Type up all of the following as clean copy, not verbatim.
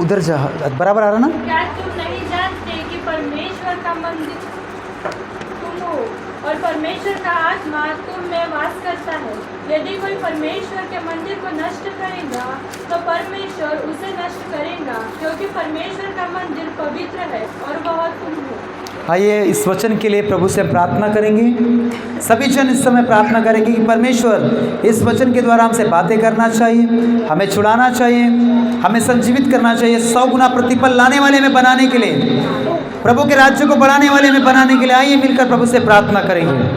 उधर जा, बराबर आ रहा ना? क्या तुम नहीं जानते कि परमेश्वर का मंदिर तुम हो और परमेश्वर का आत्मा तुम में वास करता है? यदि कोई परमेश्वर के मंदिर को नष्ट करेगा तो परमेश्वर उसे नष्ट करेगा, क्योंकि परमेश्वर का मंदिर पवित्र है और वह तुम हो। आइए इस वचन के लिए प्रभु से प्रार्थना करेंगे। सभी जन इस समय प्रार्थना करेंगे कि परमेश्वर इस वचन के द्वारा हमसे बातें करना चाहिए, हमें छुड़ाना चाहिए, हमें संजीवित करना चाहिए, 100 गुना प्रतिफल लाने वाले में बनाने के लिए, प्रभु के राज्य को बढ़ाने वाले में बनाने के लिए। आइए मिलकर प्रभु से प्रार्थना करेंगे।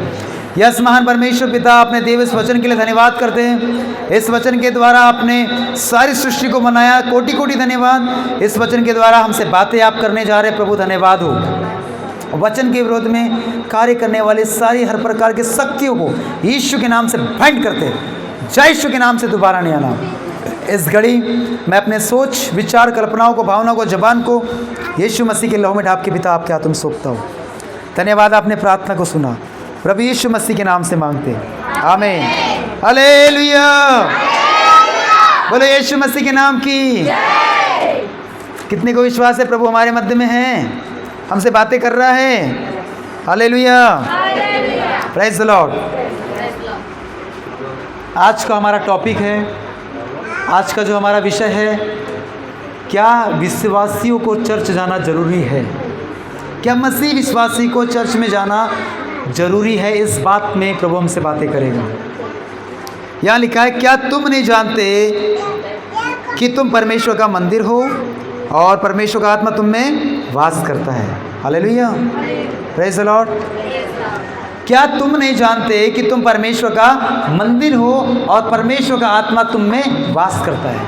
यस महान परमेश्वर पिता, अपने देव इस वचन के लिए धन्यवाद करते हैं। इस वचन के द्वारा आपने सारी सृष्टि को बनाया, कोटि कोटि धन्यवाद। इस वचन के द्वारा हमसे बातें आप करने जा रहे हैं, प्रभु धन्यवाद हो। वचन के विरोध में कार्य करने वाले सारी हर प्रकार के शक्तियों को यीशु के नाम से भंड करते, जय यीशु के नाम से दोबारा नहीं आना। इस घड़ी मैं अपने सोच, विचार, कल्पनाओं को, भावनाओं को, जबान को यीशु मसीह के लहू में ढाप के पिता आपके हाथों में सौंपता हूँ। धन्यवाद, आपने प्रार्थना को सुना। प्रभु यीशु मसीह के नाम से मांगते हैं, आमीन, हालेलुया। बोलो यीशु मसीह के नाम की। कितने को विश्वास है प्रभु हमारे मध्य में है, हमसे बातें कर रहा है? Hallelujah, praise the Lord. आज का हमारा टॉपिक है, आज का जो हमारा विषय है, क्या विश्वासियों को चर्च जाना जरूरी है? क्या मसीह विश्वासी को चर्च में जाना जरूरी है? इस बात में प्रभु हमसे बातें करेगा। यहाँ लिखा है, क्या तुम नहीं जानते कि तुम परमेश्वर का मंदिर हो और परमेश्वर का आत्मा तुम में वास करता है? Hallelujah, praise the Lord. क्या तुम नहीं जानते कि तुम परमेश्वर का मंदिर हो और परमेश्वर का आत्मा तुम में वास करता है?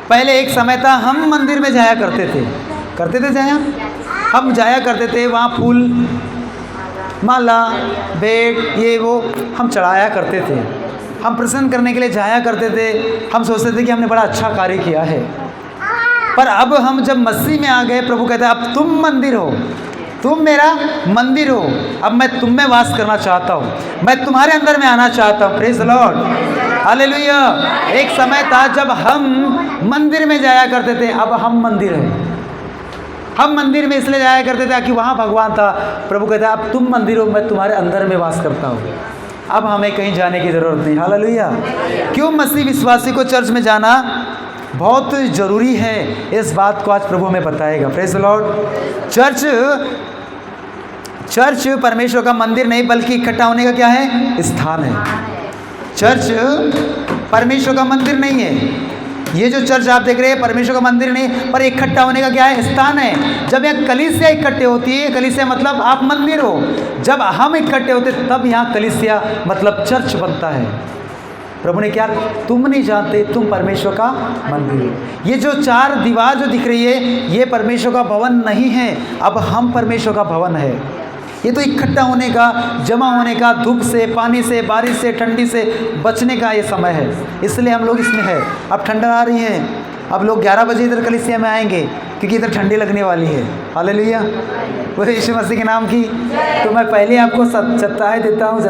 पहले एक समय था, हम मंदिर में जाया करते थे जाया, हम जाया करते थे, वहाँ फूल माला, बेड, ये वो हम चढ़ाया करते थे, हम प्रसन्न करने के लिए जाया करते थे। हम सोचते थे कि हमने बड़ा अच्छा कार्य किया है। पर अब हम जब मसीह में आ गए, प्रभु कहता है अब तुम मंदिर हो, तुम मेरा मंदिर हो, अब मैं तुम में वास करना चाहता हूँ, मैं तुम्हारे अंदर में आना चाहता हूँ। Praise the Lord, hallelujah. एक समय था जब हम मंदिर में जाया करते थे, अब हम मंदिर हैं। हम मंदिर में इसलिए जाया करते थे कि वहाँ भगवान था। प्रभु कहता है अब तुम मंदिर हो, मैं तुम्हारे अंदर में वास करता हूँ, अब हमें कहीं जाने की ज़रूरत नहीं। हालेलुया। क्यों मसीह विश्वासी को चर्च में जाना बहुत ज़रूरी है, इस बात को आज प्रभु हमें बताएगा। Praise the Lord. चर्च परमेश्वर का मंदिर नहीं बल्कि इकट्ठा होने का क्या है? स्थान है। चर्च परमेश्वर का मंदिर नहीं है। ये जो चर्च आप देख रहे हैं परमेश्वर का मंदिर नहीं, पर इकट्ठा होने का क्या है? स्थान है। जब यहाँ कलीसिया इकट्ठे होती है, कलीसिया मतलब आप मंदिर हो, जब हम इकट्ठे होते तब यहाँ कलीसिया मतलब चर्च बनता है। प्रभु ने क्या, तुम नहीं जानते तुम परमेश्वर का मंदिर हो। ये जो 4 दीवार जो दिख रही है, ये परमेश्वर का भवन नहीं है, अब हम परमेश्वर का भवन है। ये तो इकट्ठा होने का, जमा होने का, धूप से, पानी से, बारिश से, ठंडी से बचने का ये समय है, इसलिए हम लोग इसमें है। अब ठंडा आ रही है, अब लोग 11 बजे इधर कलीसिया में आएंगे क्योंकि इधर ठंडी लगने वाली है। हालेलुया, बोले यीशु मसीह के नाम की। तो मैं पहले आपको जताए देता हूँ,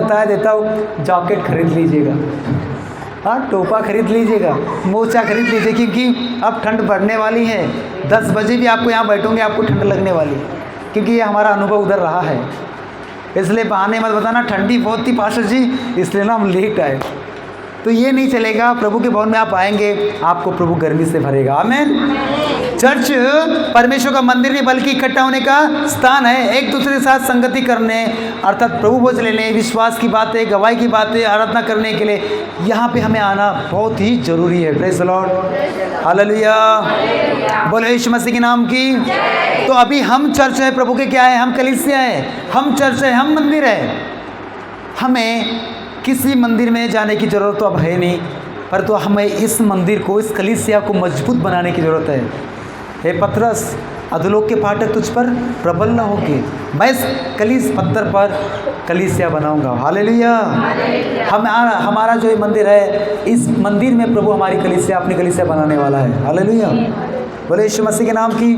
जैकेट खरीद लीजिएगा, हाँ, टोपा खरीद लीजिएगा, मोचा खरीद लीजिए, क्योंकि अब ठंड बढ़ने वाली है। 10 बजे भी आपको यहाँ बैठोगे, आपको ठंड लगने वाली है, क्योंकि ये हमारा अनुभव उधर रहा है। इसलिए बहाने मत बताना ठंडी बहुत थी पास्टर जी, इसलिए ना हम लेट आए, तो ये नहीं चलेगा। प्रभु के भवन में आप आएंगे, आपको प्रभु गर्मी से भरेगा। आमीन। चर्च परमेश्वर का मंदिर नहीं बल्कि इकट्ठा होने का स्थान है, एक दूसरे के साथ संगति करने अर्थात प्रभु भोज लेने, विश्वास की बातें, गवाही की बातें, आराधना करने के लिए यहाँ पे हमें आना बहुत ही जरूरी है। प्रेज द लॉर्ड, हालेलुया, बोलो यीशु मसीह के नाम की। तो अभी हम चर्च है, प्रभु के क्या है? हम कलीसिया है, हम चर्च है, हम मंदिर है। हमें किसी मंदिर में जाने की ज़रूरत तो अब है नहीं, पर तो हमें इस मंदिर को, इस कलीसिया को मजबूत बनाने की ज़रूरत है। हे पतरस, अधोलोक के फाटक तुझ पर प्रबल न होके, मैं इस कलीस पत्थर पर कलीसिया बनाऊंगा। हालेलुया। हमारा जो ये मंदिर है, इस मंदिर में प्रभु हमारी कलीसिया, अपनी कलीसिया बनाने वाला है। हालेलुया, बोले यीशु मसीह के नाम की।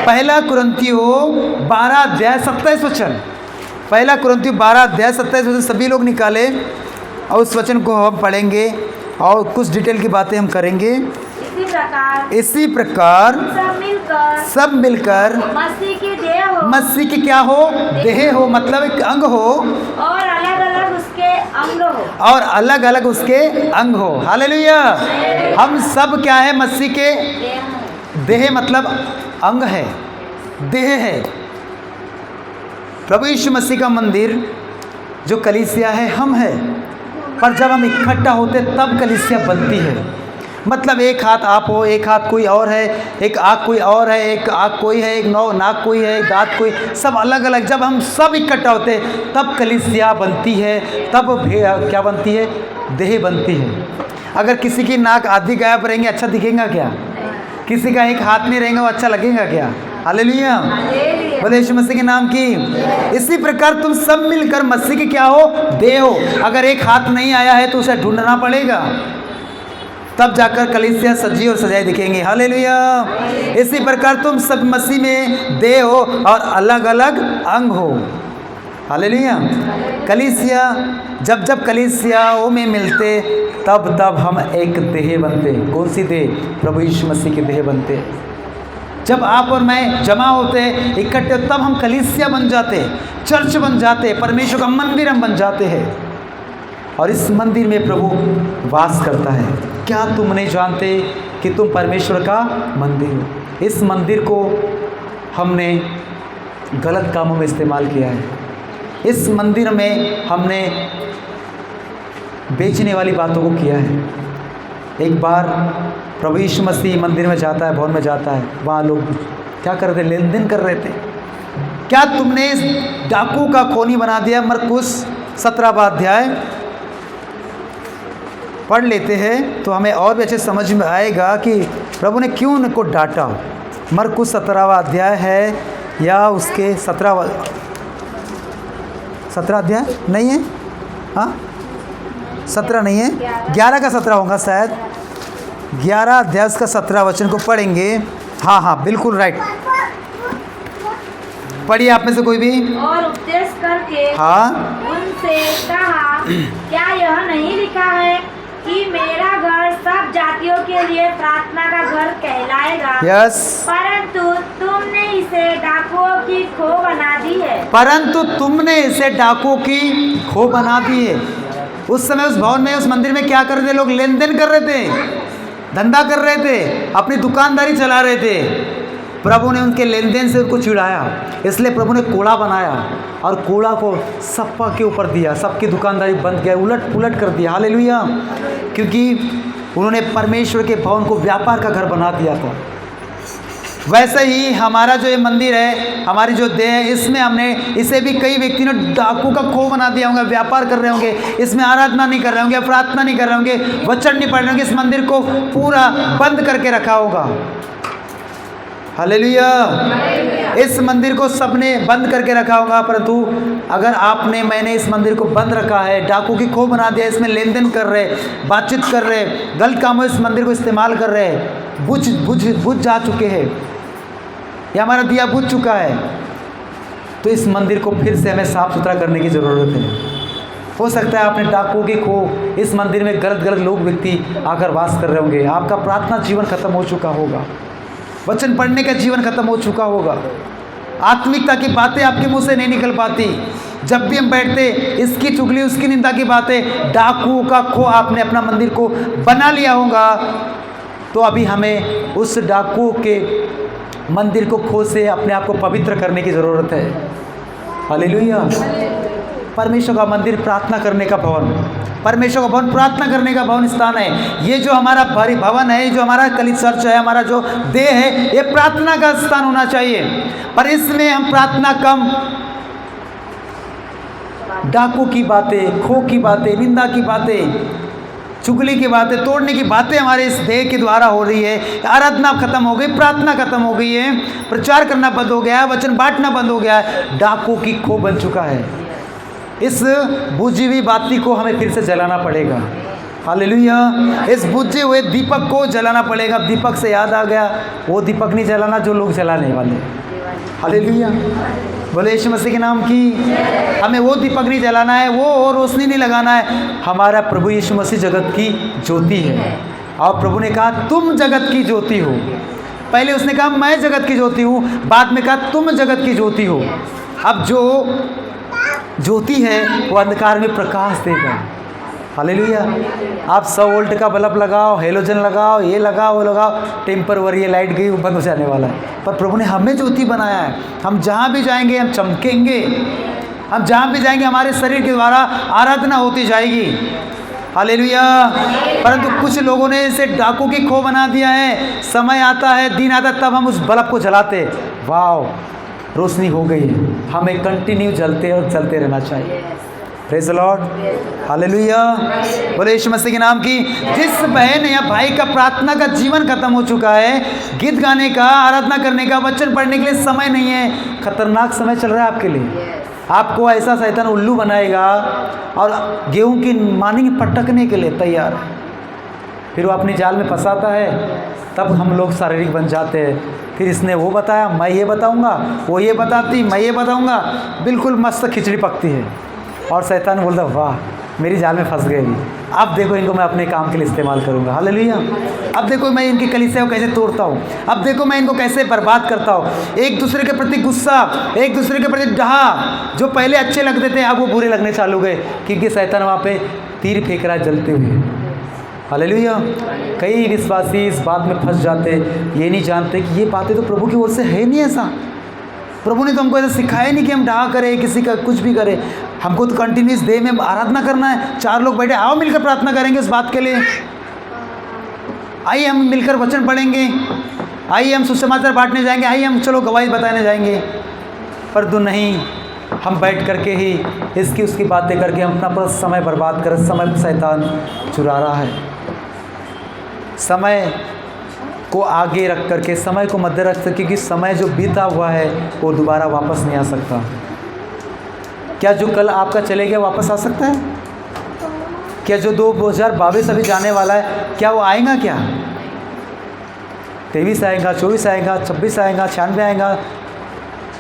1 कुरिन्थियों 12 अध्याय 27 वचन, 1 कुरिन्थियों 12 अध्याय 27 वचन सभी लोग निकाले और उस वचन को हम पढ़ेंगे और कुछ डिटेल की बातें हम करेंगे। इसी प्रकार सब मिलकर मसीह की देह हो, मसीह की क्या हो? देह हो, मतलब एक अंग हो, और अलग अलग उसके अंग हो। और अलग अलग उसके अंग हो। हालेलुया। हम सब क्या है? मसीह के देह, मतलब अंग है, देह है। प्रभु यीशु मसीह का मंदिर जो कलीसिया है हम है, पर जब हम इकट्ठा होते तब कलीसिया बनती है। मतलब एक हाथ आप हो, एक हाथ कोई और है, एक आँख कोई और है, एक आँख कोई है, एक नाक कोई है, एक दांत कोई, सब अलग अलग। जब हम सब इकट्ठा होते तब कलीसिया बनती है, तब क्या बनती है? देह बनती है। अगर किसी की नाक आधी गायब रहेंगे, अच्छा दिखेगा क्या? किसी का एक हाथ नहीं रहेगा, वो अच्छा लगेगा क्या? हालेलुया। बोले यीशु मसीह के नाम की। इसी प्रकार तुम सब मिलकर मसीह की क्या हो? देह हो। अगर एक हाथ नहीं आया है तो उसे ढूंढना पड़ेगा, तब जाकर कलीसिया सजी और सजाई दिखेंगे। हालेलुया। इसी प्रकार तुम सब मसीह में देह हो और अलग अलग अंग हो। हालेलुया। कलीसिया जब जब कलीसियाओं में मिलते तब तब हम एक देह बनते। कौन सी देह? प्रभु यीशु मसीह की देह बनते। जब आप और मैं जमा होते, इकट्ठे, तब हम कलीसिया बन जाते, चर्च बन जाते, परमेश्वर का मंदिर हम बन जाते हैं। और इस मंदिर में प्रभु वास करता है। क्या तुम नहीं जानते कि तुम परमेश्वर का मंदिर हो? इस मंदिर को हमने गलत कामों में इस्तेमाल किया है। इस मंदिर में हमने बेचने वाली बातों को किया है। एक बार प्रभु यीशु मसीह मंदिर में जाता है, भवन में जाता है, वहाँ लोग क्या कर रहे थे? लेन देन कर रहे थे। क्या तुमने इस डाकू का खूनी बना दिया? मरकुस 17वां अध्याय पढ़ लेते हैं तो हमें और भी अच्छे समझ में आएगा कि प्रभु ने क्यों उनको डांटा। मरकुस 17वां अध्याय है, या उसके 17 अध्याय नहीं है? हाँ, 17 नहीं है, 11 का 17 होगा शायद। 11 अध्याय का 17 वचन को पढ़ेंगे। हाँ हाँ, बिल्कुल राइट। पढ़िए आप में से कोई भी। और उपदेश करके हाँ उनसे कहा, क्या यह नहीं लिखा है कि मेरा घर सब जातियों के लिए प्रार्थना का घर कहलाएगा? यस। परंतु तुमने इसे डाकुओं की खो बना दी है। परंतु तुमने इसे डाकुओं की खो बना दी है। उस समय उस भवन में, उस मंदिर में क्या कर रहे थे लोग? लेन देन कर रहे थे, धंधा कर रहे थे, अपनी दुकानदारी चला रहे थे। प्रभु ने उनके लेन देन से उनको चिढ़ाया, इसलिए प्रभु ने कूड़ा बनाया और कूड़ा को सबका के ऊपर दिया। सबकी दुकानदारी बंद किया, उलट पुलट कर दिया। हालेलुया। क्योंकि उन्होंने परमेश्वर के भवन को व्यापार का घर बना दिया था। वैसे ही हमारा जो ये मंदिर है, हमारी जो देह है, इसमें हमने इसे भी कई व्यक्ति ने डाकू का खो बना दिया होगा। व्यापार कर रहे होंगे, इसमें आराधना नहीं कर रहे होंगे, प्रार्थना नहीं कर रहे होंगे, वचन नहीं पढ़ रहे होंगे, इस मंदिर को पूरा बंद करके रखा होगा। हालेलुया। इस मंदिर को सबने बंद करके रखा होगा, परंतु अगर आपने, मैंने इस मंदिर को बंद रखा है, डाकू की खो बना दिया, इसमें लेन देन कर रहे, बातचीत कर रहे, गलत कामों इस मंदिर को इस्तेमाल कर रहे, बुझ जा चुके हैं, या हमारा दिया बुझ चुका है, तो इस मंदिर को फिर से हमें साफ सुथरा करने की ज़रूरत है। हो सकता है आपने डाकू की खो, इस मंदिर में गलत लोग, व्यक्ति आकर वास कर रहे होंगे। आपका प्रार्थना जीवन खत्म हो चुका होगा, वचन पढ़ने का जीवन खत्म हो चुका होगा, आत्मिकता की बातें आपके मुंह से नहीं निकल पाती। जब भी हम बैठते, इसकी चुगली उसकी निंदा की बातें, डाकू का खो आपने अपना मंदिर को बना लिया होगा। तो अभी हमें उस डाकू के मंदिर को खो से अपने आप को पवित्र करने की ज़रूरत है। हालेलुया। परमेश्वर का मंदिर प्रार्थना करने का भवन, परमेश्वर का भवन प्रार्थना करने का भवन स्थान है। ये जो हमारा भवन है, जो हमारा कलीसिया चर्च है, हमारा जो देह है, ये प्रार्थना का स्थान होना चाहिए। पर इसमें हम प्रार्थना कम, डाकू की बातें, खो की बातें, निंदा की बातें, चुगली की बातें, तोड़ने की बातें हमारे इस देह के द्वारा हो रही है। आराधना खत्म हो गई, प्रार्थना खत्म हो गई है, प्रचार करना बंद हो गया है, वचन बांटना बंद हो गया है, डाकू की खो बन चुका है। इस बुझी हुई बाती को हमें फिर से जलाना पड़ेगा। हालेलुया। इस बुझे हुए दीपक को जलाना पड़ेगा। दीपक से याद आ गया, वो दीपक नहीं जलाना जो लोग जलाने वाले। हालेलुया। बोले यीशु मसीह के नाम की। हमें वो दीपक नहीं जलाना है, वो और रोशनी नहीं लगाना है। हमारा प्रभु यीशु मसीह जगत की ज्योति है। और प्रभु ने कहा तुम जगत की ज्योति हो। पहले उसने कहा मैं जगत की ज्योति हूँ, बाद में कहा तुम जगत की ज्योति हो। अब जो ज्योति है वो अंधकार में प्रकाश देगा। हालेलुया। आप 100 वोल्ट का बल्ब लगाओ, हेलोजन लगाओ, ये लगाओ, वो लगाओ, टेम्परवरी ये लाइट गई, वो बंद हो जाने वाला है। पर प्रभु ने हमें ज्योति बनाया है। हम जहाँ भी जाएंगे हम चमकेंगे। हम जहाँ भी जाएंगे हमारे शरीर के द्वारा आराधना होती जाएगी। हालेलुया। परंतु कुछ लोगों ने इसे डाकू की खो बना दिया है। समय आता है, दिन आता है, तब हम उस बल्ब को जलाते। वाव, रोशनी हो गई। हमें कंटिन्यू जलते और जलते रहना चाहिए। Praise the Lord. हालेलुया। बोले यीशु मसीह के नाम की। जिस बहन या भाई का प्रार्थना का जीवन खत्म हो चुका है, गीत गाने का, आराधना करने का, वचन पढ़ने के लिए समय नहीं है, खतरनाक समय चल रहा है आपके लिए। आपको ऐसा शैतान उल्लू बनाएगा और गेहूं की मानी पटकने के लिए तैयार है। फिर वो अपनी जाल में फंसाता है, तब हम लोग शारीरिक बन जाते हैं। फिर इसने वो बताया, मैं ये बताऊंगा, वो ये बताती, मैं ये बताऊंगा। बिल्कुल मस्त खिचड़ी पकती है और शैतान बोलता वाह मेरी जाल में फंस गई। अब देखो इनको मैं अपने काम के लिए इस्तेमाल करूंगा। हालेलुया। अब देखो मैं इनकी कलीसिया को कैसे तोड़ता हूँ। अब देखो मैं इनको कैसे बर्बाद करता हूँ। एक दूसरे के प्रति गुस्सा, एक दूसरे के प्रति डहा, जो पहले अच्छे लगते थे अब वो बुरे लगने चालू गए, क्योंकि शैतान वहाँ पे तीर फेंक रहा है जलते हुए। हालेलुया। कई विश्वासी इस बात में फंस जाते, ये नहीं जानते कि ये बातें तो प्रभु की ओर से है नहीं। ऐसा प्रभु ने तो हमको ऐसा सिखाया नहीं कि हम डहा करें, किसी का कुछ भी करें। हमको तो कंटिन्यूस डे में आराधना करना है। 4 लोग बैठे, आओ मिलकर प्रार्थना करेंगे उस बात के लिए। आइए हम मिलकर वचन पढ़ेंगे, आइए हम सुसमाचार बांटने जाएंगे, आइए हम चलो गवाही बताने जाएंगे। पर तो नहीं, हम बैठ करके ही इसकी उसकी बातें करके हम अपना पूरा समय बर्बाद कर, समय शैतान चुरा रहा है। समय को आगे रख करके, समय को मध्य रख, क्योंकि समय जो बीता हुआ है वो दोबारा वापस नहीं आ सकता। क्या जो कल आपका चले गया वापस आ सकता है? क्या जो 2022 अभी जाने वाला है, क्या वो आएगा? क्या 23 आएगा, 24 आएगा, 26 आएगा, 96 आएगा,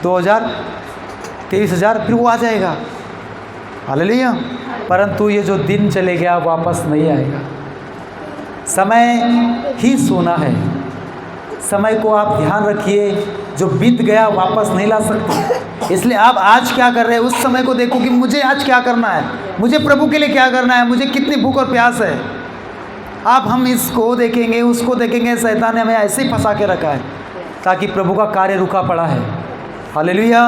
2000, 23,000, फिर वो आ जाएगा। हालेलुया। परंतु ये जो दिन चले गया वापस नहीं आएगा। समय ही सोना है। समय को आप ध्यान रखिए, जो बीत गया वापस नहीं ला सकते। इसलिए आप आज क्या कर रहे हैं उस समय को देखो कि मुझे आज क्या करना है, मुझे प्रभु के लिए क्या करना है, मुझे कितनी भूख और प्यास है। आप हम इसको देखेंगे, उसको देखेंगे, शैतान ने हमें ऐसे ही फंसा के रखा है ताकि प्रभु का कार्य रुका पड़ा है। हालेलुया।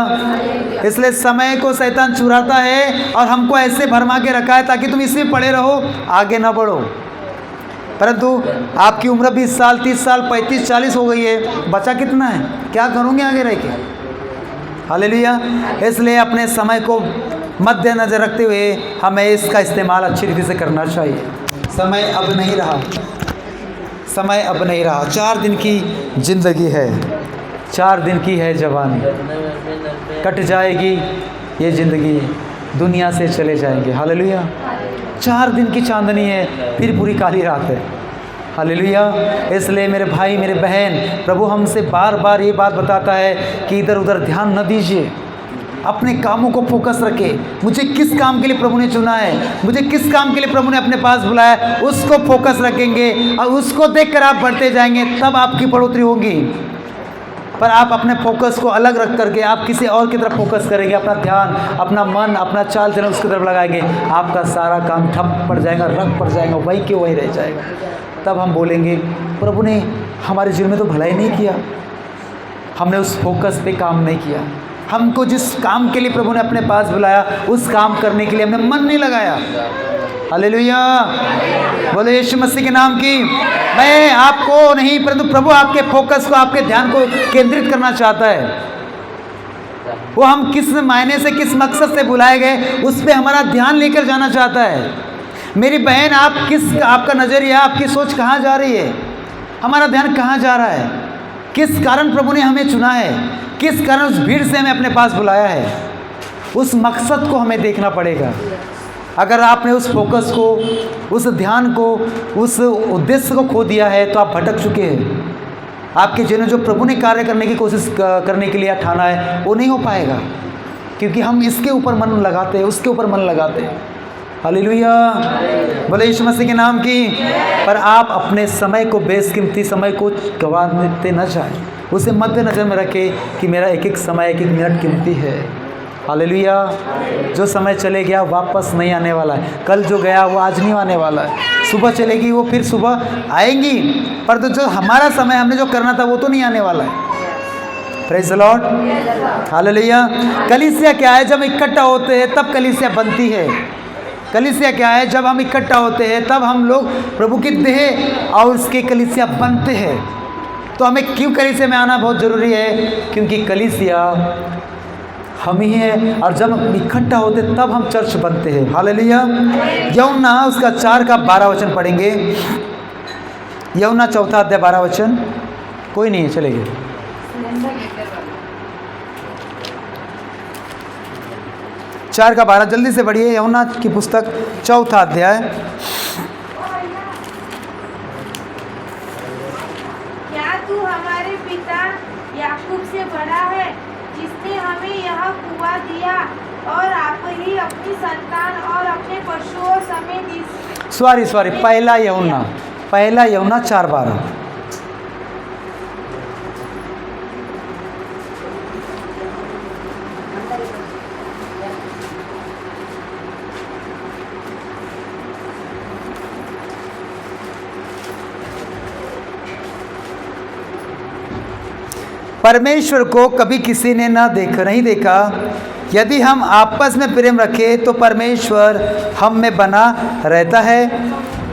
इसलिए समय को शैतान चुराता है और हमको ऐसे भरमा के रखा है ताकि तुम इसमें पड़े रहो, आगे ना बढ़ो। परंतु आपकी उम्र 20 साल, 30 साल, 35, 40 हो गई है, बचा कितना है? क्या करोगे आगे रह के? हालेलुया। इसलिए अपने समय को मद्देनजर रखते हुए हमें इसका इस्तेमाल अच्छी रीति से करना चाहिए। समय अब नहीं रहा, समय अब नहीं रहा। 4 दिन की जिंदगी है, 4 दिन की है जवानी, कट जाएगी ये ज़िंदगी, दुनिया से चले जाएंगे। हालेलुया। 4 दिन की चांदनी है, फिर पूरी काली रात है। हालेलुया। इसलिए मेरे भाई, मेरे बहन, प्रभु हमसे बार बार ये बात बताता है कि इधर उधर ध्यान न दीजिए, अपने कामों को फोकस रखें। मुझे किस काम के लिए प्रभु ने चुना है, मुझे किस काम के लिए प्रभु ने अपने पास बुलाया है, उसको फोकस रखेंगे और उसको देखकर आप बढ़ते जाएंगे, तब आपकी बढ़ोतरी होगी। पर आप अपने फोकस को अलग रख करके आप किसी और की तरफ फोकस करेंगे, अपना ध्यान, अपना मन, अपना चाल चलन उसकी तरफ लगाएंगे, आपका सारा काम ठप पड़ जाएगा, रख पड़ जाएगा, वही के वही रह जाएगा। तब हम बोलेंगे प्रभु ने हमारे जीवन में तो भलाई नहीं किया, हमने उस फोकस पे काम नहीं किया, हमको जिस काम के लिए प्रभु ने अपने पास बुलाया उस काम करने के लिए हमने मन नहीं लगाया। हालेलुया। बोले यीशु मसीह के नाम की। मैं आपको नहीं, परंतु प्रभु आपके फोकस को, आपके ध्यान को केंद्रित करना चाहता है। वो हम किस मायने से, किस मकसद से बुलाए गए, उस पर हमारा ध्यान लेकर जाना चाहता है। मेरी बहन, आपका नज़रिया, आपकी सोच कहाँ जा रही है? हमारा ध्यान कहाँ जा रहा है? किस कारण प्रभु ने हमें चुना है? किस कारण उस भीड़ से हमें अपने पास बुलाया है? उस मकसद को हमें देखना पड़ेगा। अगर आपने उस फोकस को, उस ध्यान को, उस उद्देश्य को खो दिया है तो आप भटक चुके हैं। आपके जीवन में जो प्रभु ने कार्य करने की कोशिश करने के लिए ठाना है वो नहीं हो पाएगा, क्योंकि हम इसके ऊपर मन लगाते हैं, उसके ऊपर मन लगाते हैं। हालेलुया, बोले यीशु मसीह के नाम की। पर आप अपने समय को, बेशकीमती समय को गंवाते न जाए, उसे मद्देनजर में रखें कि मेरा एक एक समय, एक एक मिनट कीमती है। हालेलुया, जो समय चले गया वापस नहीं आने वाला है। कल जो गया वो आज नहीं आने वाला है। सुबह चलेगी वो फिर सुबह आएंगी, पर तो जो हमारा समय, हमने जो करना था वो तो नहीं आने वाला है। Praise the Lord, hallelujah. कलीसिया क्या है? जब इकट्ठा होते हैं तब कलीसिया बनती है। कलीसिया क्या है? जब हम इकट्ठा होते हैं तब हम लोग प्रभु की देह और उसके कलीसिया बनते हैं। तो हमें क्यों कलीसिया में आना बहुत ज़रूरी है? क्योंकि कलीसिया हम ही है, और जब हम इकट्ठा होते तब हम चर्च बनते हैं। हालेलुया। यूहन्ना उसका 4 का 12 वचन पढ़ेंगे। यूहन्ना 4 अध्याय 12 वचन। कोई नहीं है, चलेंगे। 4 का 12 जल्दी से पढ़िए। यूहन्ना की पुस्तक 4 अध्याय। क्या तू हमारे पिता याकूब से बड़ा है, जिसने हमें यह कुआं दिया और आप ही अपनी संतान और अपने पशुओं समेत सॉरी, पहला यूहन्ना 4:12। परमेश्वर को कभी किसी ने नहीं देखा। यदि हम आपस में प्रेम रखें तो परमेश्वर हम में बना रहता है,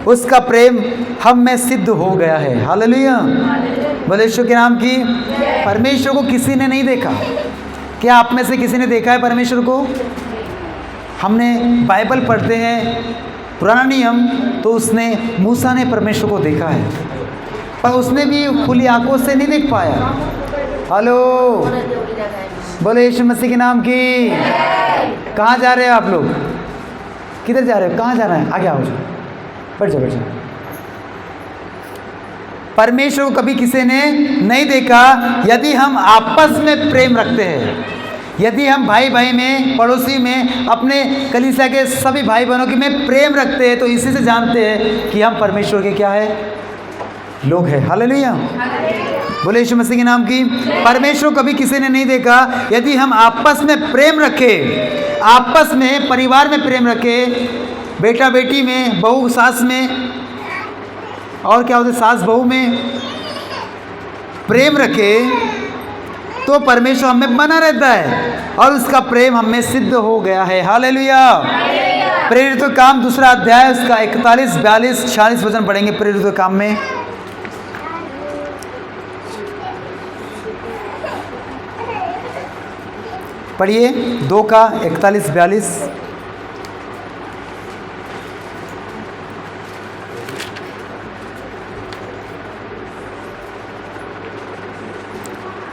उसका प्रेम हम में सिद्ध हो गया है। हालेलुया, बोले यीशु के नाम की। परमेश्वर को किसी ने नहीं देखा। क्या आप में से किसी ने देखा है परमेश्वर को? हमने बाइबल पढ़ते हैं, पुराना नियम, तो उसने मूसा ने परमेश्वर को देखा है, पर उसने भी खुली आंखों से नहीं देख पाया। हेलो, बोले यीशु मसीह के नाम की। कहाँ जा रहे हो आप लोग? किधर जा रहे हो? कहाँ जाना है? आगे आओ, बैठ जाओ। परमेश्वर को कभी किसी ने नहीं देखा। यदि हम आपस में प्रेम रखते हैं, यदि हम भाई भाई में, पड़ोसी में, अपने कलीसिया के सभी भाई बहनों की में प्रेम रखते हैं, तो इसी से जानते हैं कि हम परमेश्वर के क्या है? लोग हैं। हालेलुया, बोले यीशु मसीह के नाम की। परमेश्वर को कभी किसी ने नहीं देखा। यदि हम आपस में प्रेम रखें, आपस में परिवार में प्रेम रखें, बेटा बेटी में, बहू सास में, और क्या होता है, सास बहू में प्रेम रखें, तो परमेश्वर हमें बना रहता है और उसका प्रेम हमें सिद्ध हो गया है। हालेलुया। प्रेरित काम 2 अध्याय उसका 41, 42, 46 वचन पढ़ेंगे। प्रेरित काम में पढ़िए, 2 का 41, 42।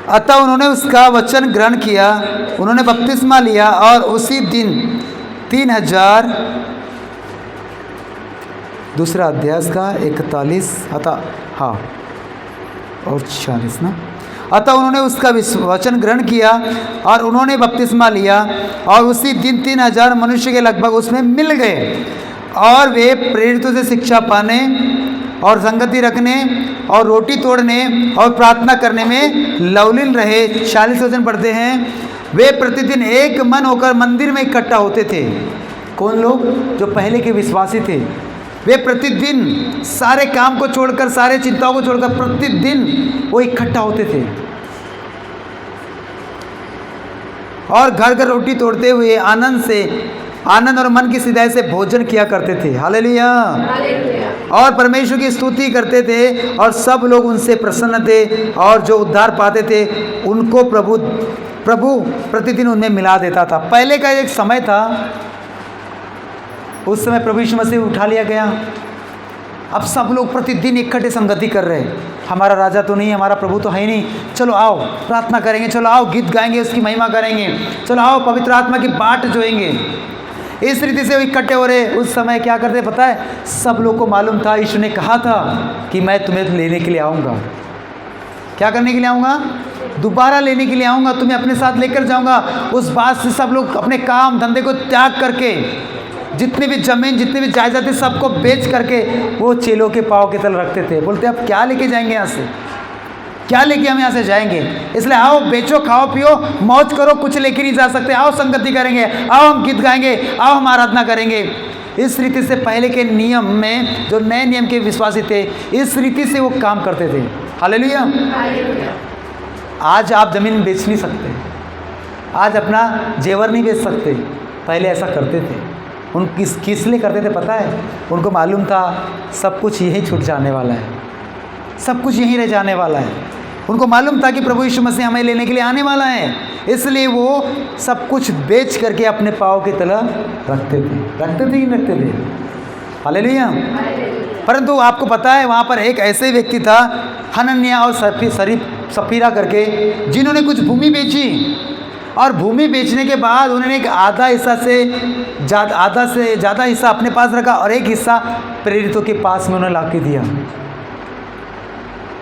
अतः उन्होंने उसका वचन ग्रहण किया, उन्होंने बपतिस्मा लिया और उसी दिन 3000, 2 अध्याय का 41, अतः हाँ और 46 ना। अतः उन्होंने उसका वचन ग्रहण किया और उन्होंने बपतिस्मा लिया और उसी दिन 3000 मनुष्य के लगभग उसमें मिल गए, और वे प्रेरितों से शिक्षा पाने और संगति रखने और रोटी तोड़ने और प्रार्थना करने में लवलीन रहे। 40 वचन पढ़ते हैं। वे प्रतिदिन एक मन होकर मंदिर में इकट्ठा होते थे। कौन लोग? जो पहले के विश्वासी थे। वे प्रतिदिन सारे काम को छोड़कर, सारे चिंताओं को छोड़कर प्रतिदिन वो इकट्ठा होते थे और घर घर रोटी तोड़ते हुए आनंद और मन की सिधाई से भोजन किया करते थे। हालेलुया। और परमेश्वर की स्तुति करते थे और सब लोग उनसे प्रसन्न थे, और जो उद्धार पाते थे उनको प्रभु प्रतिदिन उनमें मिला देता था। पहले का एक समय था, उस समय प्रभु यीशु मसीह उठा लिया गया। अब सब लोग प्रतिदिन इकट्ठे संगति कर रहे हैं। हमारा राजा तो नहीं, हमारा प्रभु तो है ही नहीं, चलो आओ प्रार्थना करेंगे, चलो आओ गीत गाएंगे, उसकी महिमा करेंगे, चलो आओ पवित्र आत्मा की बाट जोएंगे। इस रीति से वो इकट्ठे हो रहे। उस समय क्या करते पता है? सब लोग को मालूम था, यीशु ने कहा था कि मैं तुम्हें लेने के लिए आऊँगा। क्या करने के लिए आऊँगा? दोबारा लेने के लिए आऊँगा, तुम्हें अपने साथ लेकर जाऊँगा। उस बात से सब लोग अपने काम धंधे को त्याग करके जितनी भी जमीन, जितनी भी जायदाद थी, सबको बेच करके वो चेलों के पाँव के तल रखते थे। बोलते अब क्या लेके जाएंगे यहाँ से, क्या लेके हम यहाँ से जाएंगे? इसलिए आओ, बेचो, खाओ, पियो, मौज करो, कुछ लेके नहीं जा सकते। आओ संगति करेंगे, आओ हम गीत गाएंगे, आओ हम आराधना करेंगे। इस रीति से पहले के नियम में जो नए नियम के विश्वासी थे, इस रीति से वो काम करते थे। हालेलुया। आज आप ज़मीन बेच नहीं सकते, आज अपना जेवर नहीं बेच सकते। पहले ऐसा करते थे। उन किस लिए करते थे पता है? उनको मालूम था सब कुछ यही छूट जाने वाला है, सब कुछ यहीं रह जाने वाला है। उनको मालूम था कि प्रभु यीशु मसीह हमें लेने के लिए आने वाला है, इसलिए वो सब कुछ बेच करके अपने पाँव की तला रखते थे कि रखते थे। हालेलुया। परंतु आपको पता है वहाँ पर एक ऐसे व्यक्ति था, हनन्याह और सफीरा करके, जिन्होंने कुछ भूमि बेची, और भूमि बेचने के बाद उन्होंने एक आधा से ज़्यादा हिस्सा अपने पास रखा और एक हिस्सा प्रेरितों के पास में उन्होंने ला के दिया।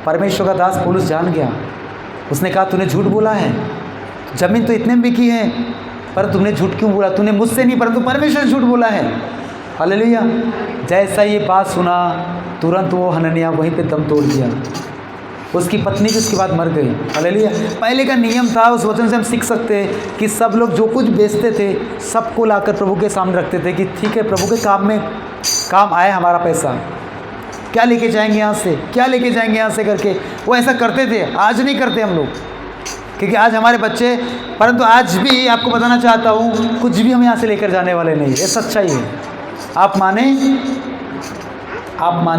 परमेश्वर का दास पौलुस जान गया। उसने कहा तूने झूठ बोला है, ज़मीन तो इतने में बिकी है, पर तुमने झूठ क्यों बोला? तूने मुझसे नहीं परंतु परमेश्वर से झूठ बोला है। हालेलुया। जैसा ये बात सुना, तुरंत वो हनन्याह वहीं पे दम तोड़ दिया। उसकी पत्नी भी उसके बाद मर गई। हालेलुया। पहले का नियम था, उस वचन से हम सीख सकते हैं कि सब लोग जो कुछ बेचते थे सबको लाकर प्रभु के सामने रखते थे कि ठीक है, प्रभु के काम आए हमारा पैसा, क्या लेके जाएंगे यहाँ से, क्या लेके जाएंगे यहाँ से करके वो ऐसा करते थे। आज नहीं करते हम लोग, क्योंकि आज हमारे बच्चे, परंतु आज भी आपको बताना चाहता हूँ कुछ भी हम यहाँ से लेकर जाने वाले नहीं। ये सच्चाई है, आप माने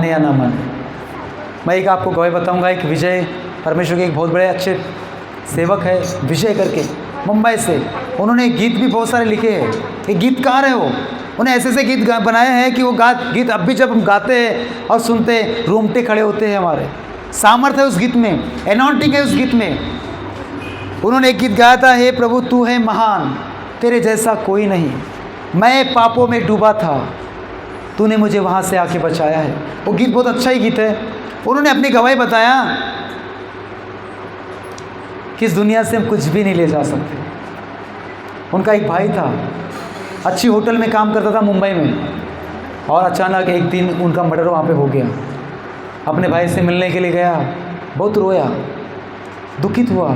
या ना माने। मैं एक आपको गवाही बताऊंगा। एक विजय, परमेश्वर के एक बहुत बड़े अच्छे सेवक है विजय करके, मुंबई से। उन्होंने गीत भी बहुत सारे लिखे हैं, एक गीतकार है वो। उन्हें ऐसे गीत बनाए हैं कि वो गीत अब भी जब हम गाते हैं और सुनते हैं रोंगटे खड़े होते हैं हमारे। सामर्थ्य है उस गीत में, एनॉन्टिंग है उस गीत में। उन्होंने एक गीत गाया था, हे प्रभु तू है महान, तेरे जैसा कोई नहीं, मैं पापों में डूबा था, तूने मुझे वहाँ से आके बचाया है। वो गीत बहुत अच्छा ही गीत है। उन्होंने अपनी गवाही बताया कि इस दुनिया से हम कुछ भी नहीं ले जा सकते। उनका एक भाई था, अच्छी होटल में काम करता था मुंबई में, और अचानक एक दिन उनका मर्डर वहाँ पे हो गया। अपने भाई से मिलने के लिए गया, बहुत रोया, दुखित हुआ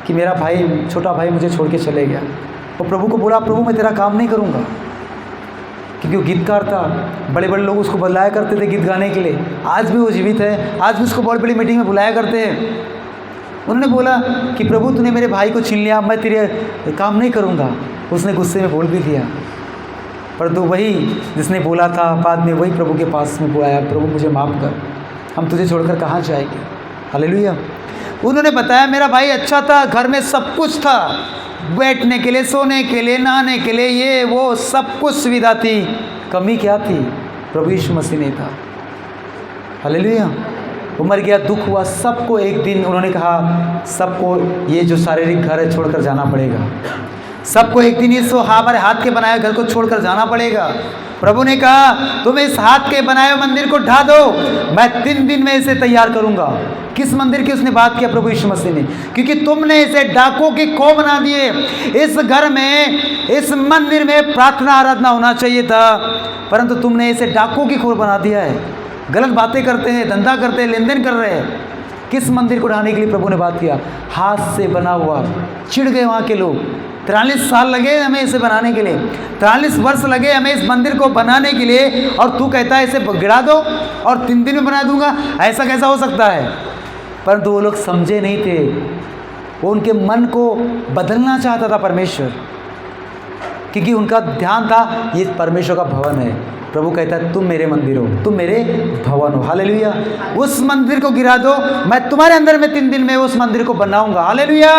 कि मेरा भाई, छोटा भाई मुझे छोड़ के चले गया। और प्रभु को बोला, प्रभु मैं तेरा काम नहीं करूँगा, क्योंकि वो गीतकार था। बड़े बड़े लोग उसको बुलाया करते थे गीत गाने के लिए। आज भी वो जीवित है, आज भी उसको बहुत बड़ी मीटिंग में बुलाया करते हैं। उन्होंने बोला कि प्रभु तूने मेरे भाई को छीन लिया, मैं तेरे काम नहीं करूँगा। उसने गुस्से में बोल भी दिया, परंतु वही जिसने बोला था बाद में वही प्रभु के पास में बुलाया, प्रभु मुझे माफ़ कर, हम तुझे छोड़कर कहाँ जाएंगे। हालेलुया। उन्होंने बताया मेरा भाई अच्छा था, घर में सब कुछ था, बैठने के लिए, सोने के लिए, नहाने के लिए, ये वो सब कुछ सुविधा थी। कमी क्या थी? प्रभु यीशु मसीह नहीं था। हालेलुया। वो मर गया, दुख हुआ सबको। एक दिन उन्होंने कहा सबको ये जो शारीरिक घर है छोड़कर जाना पड़ेगा, सबको एक दिन इस हमारे हाथ के बनाए घर को छोड़कर जाना पड़ेगा। प्रभु ने कहा तुम इस हाथ के बनाए हुए मंदिर को ढा दो, मैं 3 दिन में इसे तैयार करूंगा। किस मंदिर की उसने बात किया? प्रभु यीशु मसीह ने। क्योंकि तुमने इसे डाकों की खो बना दिए। इस घर में, इस मंदिर में प्रार्थना आराधना होना चाहिए था, परंतु तुमने इसे डाकों की खो बना दिया है। गलत बातें करते हैं, धंधा करते हैं, लेन देन कर रहे हैं। किस मंदिर को ढाने के लिए प्रभु ने बात किया? हाथ से बना हुआ। चिढ़ गए वहाँ के लोग। 43 साल लगे हमें इसे बनाने के लिए, 43 वर्ष लगे हमें इस मंदिर को बनाने के लिए, और तू कहता है इसे गिरा दो और 3 दिन में बना दूंगा? ऐसा कैसा हो सकता है? परंतु वो लोग समझे नहीं थे। वो उनके मन को बदलना चाहता था परमेश्वर, क्योंकि उनका ध्यान था ये परमेश्वर का भवन है। प्रभु कहता है तुम मेरे मंदिर हो, तुम मेरे भवन हो। हालेलुया। उस मंदिर को गिरा दो, मैं तुम्हारे अंदर में 3 दिन में उस मंदिर को बनाऊंगा। हालेलुया।